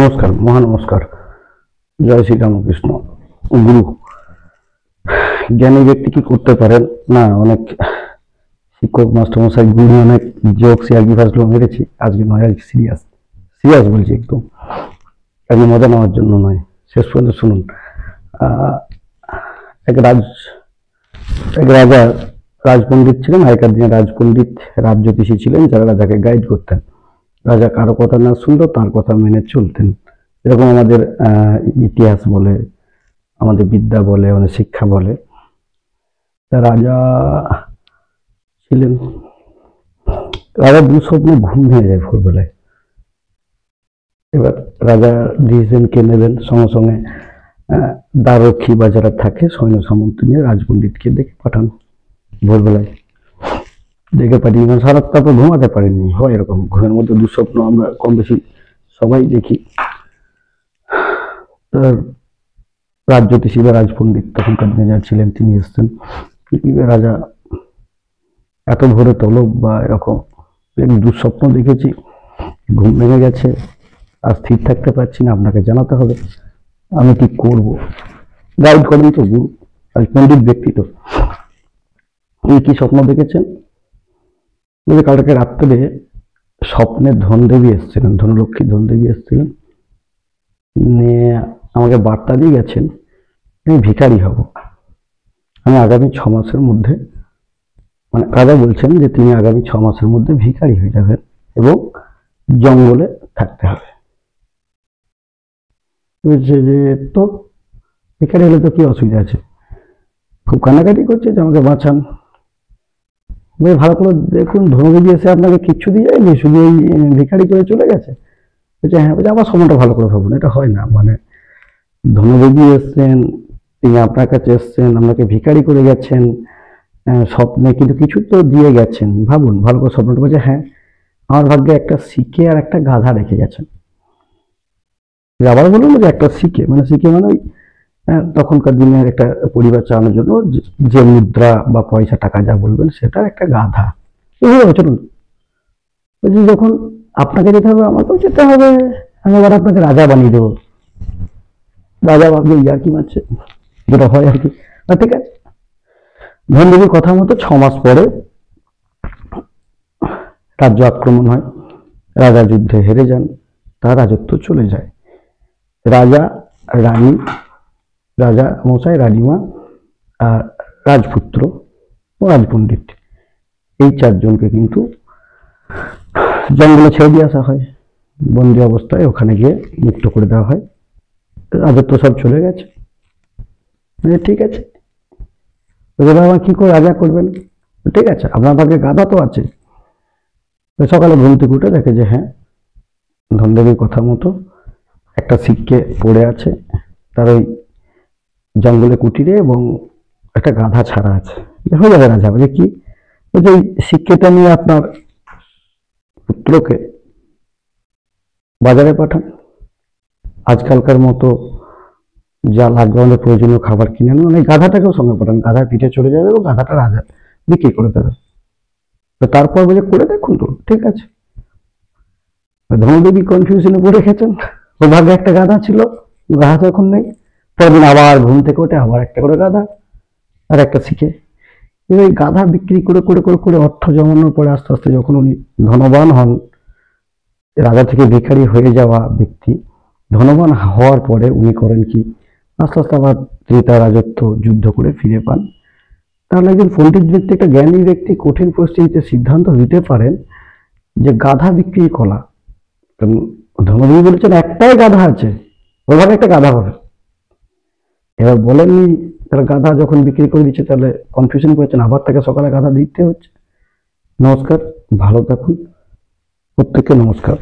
নমস্কার, মহা নমস্কার। জয় শ্রী রামকৃষ্ণ। গুরু জ্ঞানী ব্যক্তি কি করতে পারেন না? অনেক শিক্ষক মাস্টারমশাই গুরু অনেক জোকস আর কি ফাজলামো মেরেছি। আজকে নয়, আজকে সিরিয়াস সিরিয়াস বলছি একদম। আজকে মজা নেওয়ার জন্য নয়, শেষ পর্যন্ত শুনুন। আহ, এক রাজা রাজপণ্ডিত ছিলেন। আগেকার দিনে রাজপণ্ডিত রাজজ্যোতিষী ছিলেন, যারা রাজাকে গাইড করতেন। রাজা কারো কথা না শুনলেও তার কথা মেনে চলতেন। এরকম আমাদের ইতিহাস বলে, আমাদের বিদ্যা বলে, আমাদের শিক্ষা বলে। তা রাজা ছিলেন, রাজা দুঃস্বপ্নে ঘুম ভেঙে যায় ভোরবেলায়। এবার রাজা ডিসিশন কে নেবেন, সঙ্গে সঙ্গে দ্বাররক্ষী বা যারা থাকে সৈন্য সামন্ত নিয়ে রাজপণ্ডিতকে ডেকে পাঠান। ভোরবেলায় ডেকে পাঠিয়ে মানে সারা তারপর ঘুমাতে পারেনি। হয় এরকম, ঘুমের মধ্যে দুঃস্বপ্ন আমরা কম বেশি সবাই দেখি। তার রাজজ্যোতিষী বা রাজপণ্ডিত তখনকার দিনে যা ছিলেন তিনি এসছেন। রাজা এত ভোরে তলব বা এরকম দুঃস্বপ্ন দেখেছি, ঘুম ভেঙে গেছে, আর স্থির থাকতে পারছি না, আপনাকে জানাতে হবে, আমি কি করব? গাইড করেন তো গুরু, রাজপণ্ডিত ব্যক্তি তো। উনি কি স্বপ্ন দেখেছেন? কালকে রাত্রে স্বপ্নে ধনদেবী এসেছিলেন, ধনলক্ষ্মী ধনদেবী এসেছিলেন, আমাকে বার্তা দিয়ে গেছেন আমি ভিখারি হব। আমি আগামী 6 মাসের মধ্যে, মানে রাজা বলছেন যে তিনি আগামী 6 মাসের মধ্যে ভিখারি হয়ে যাবেন এবং জঙ্গলে থাকতে হবে। বলছে যে তো ভিখারি হলে তো কি অসুবিধা আছে? খুব কান্নাকাটি করছে যে আমাকে বাঁচান। ভালো করে দেখুন, ধনদেবী এসে আপনাকে কিচ্ছু দিয়ে যায়নি, শুধু ওই ভিখারি করে চলে গেছে। বলছে হ্যাঁ। বলছে আবার সময়টা ভালো করে ভাবুন, এটা হয় না। মানে ধনদেবী এসছেন, তিনি আপনার কাছে এসছেন, আপনাকে ভিখারি করে গেছেন স্বপ্নে, কিন্তু কিছু তো দিয়ে গেছেন, ভাবুন ভালো করে স্বপ্নটা। বলছে হ্যাঁ, আমার ভাগ্যে একটা শিকে আর একটা গাধা রেখে গেছেন। আবার বলুন যে একটা শিকে মানে ওই তখনকার দিনের একটা পরিবার চালানোর জন্য যে মুদ্রা বা পয়সা টাকা যা বলবেন সেটা একটা গাধা। চলুন, বলছি যখন আপনাকে যেতে হবে আমাকেও যেতে হবে, আমি আবার আপনাকে রাজা বানিয়ে দেবো। রাজা ভাবছে ইয়ার কি মারছে, যেটা হয় আর কি। ঠিক আছে, ধনদেবীর কথা মতো 6 মাস পরে রাজ্য আক্রমণ হয়, রাজা যুদ্ধে হেরে যান, তার রাজত্ব চলে যায়। রাজা, রানী, রাজা মশাই, রানীমা আর রাজপুত্র ও রাজপণ্ডিত, এই 4 জনকে কিন্তু জঙ্গলে ছেড়ে দিয়ে আসা হয়। বন্দি অবস্থায় ওখানে গিয়ে মুক্ত করে দেওয়া হয়। রাজত্ব সব চলে গেছে। ঠিক আছে, বাবা কি করে রাজা করবেন? ঠিক আছে, আপনার ভাগ্যে গাধা তো আছে। সকালে ঘুম থেকে উঠে দেখে যে হ্যাঁ, ধনদেবীর কথা মতো একটা শিখকে পড়ে আছে তার ওই জঙ্গলে কুটিরে, এবং একটা গাধা ছাড়া আছে। হয়ে যাবে রাজা। বলে কি? যে শিক্ষাটা নিয়ে আপনার পুত্রকে বাজারে পাঠান, আজকালকার মতো যা লাগবে আমাদের প্রয়োজনীয় খাবার কিনে আনুন, মানে গাধাটাকেও সঙ্গে পাঠান, গাধার পিঠে চলে যাবে এবং গাধাটা রাজা বিক্রি করে দেবে। তারপর বলে করে দেখুন তো। ঠিক আছে, ধনদেবী কনফিউশনে পড়ে গেছেন, ওর ভাগ্যে একটা গাধা ছিল, গাধা তো এখন নেই। পরদিন আবার ঘুম থেকে ওঠে, আবার একটা করে গাধা আর একটা শিখে। এই গাধা বিক্রি করে করে করে করে অর্থ জমানোর পরে আস্তে আস্তে যখন উনি ধনবান হন, রাজা থেকে ভিখারি হয়ে যাওয়া ব্যক্তি ধনবান হওয়ার পরে উনি করেন কি, আস্তে আস্তে আবার তিনি তার রাজত্ব যুদ্ধ করে ফিরে পান। তাহলে একজন পণ্ডিত ব্যক্তি, একটা জ্ঞানী ব্যক্তি কঠিন পরিস্থিতিতে সিদ্ধান্ত দিতে পারেন যে গাধা বিক্রি করা। ধনদেবী বলেছেন একটাই গাধা আছে, ওভাবে একটা গাধা হবে। এবার বলেননি, তারা গাধা যখন বিক্রি করে দিচ্ছে তাহলে কনফিউশন করেছেন, আবার তাকে সকালে গাধা দিতে হচ্ছে। নমস্কার, ভালো থাকুন, প্রত্যেককে নমস্কার।